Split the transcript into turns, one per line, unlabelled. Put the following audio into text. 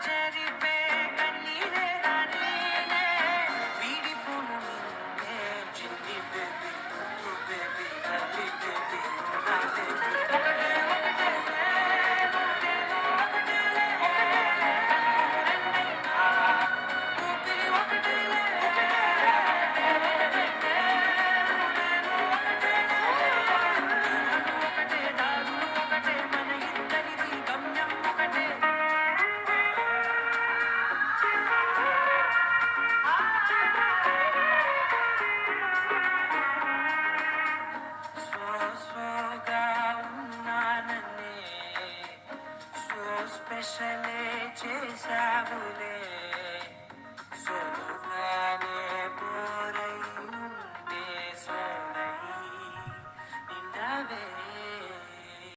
చెరిపే కన్నీరే రానీనే వీడిపోను నిన్నే చిన్ని బేబీ ముద్దు బేబీ లవ్లీ బేబీ నా బేబీ ఒకటే ఒకటే ఒకటేలే ఒకటేలే రెండైనా ఊపిరి ఒకటేలే ఒకటే ఒకటే నేను ఒకటేలే ఒకటే దారులు ఒకటే మన ఇద్దరిది గమ్యం ఒకటే స్లోగా ఉన్నానన్నే సో స్పెషలే చేసావులే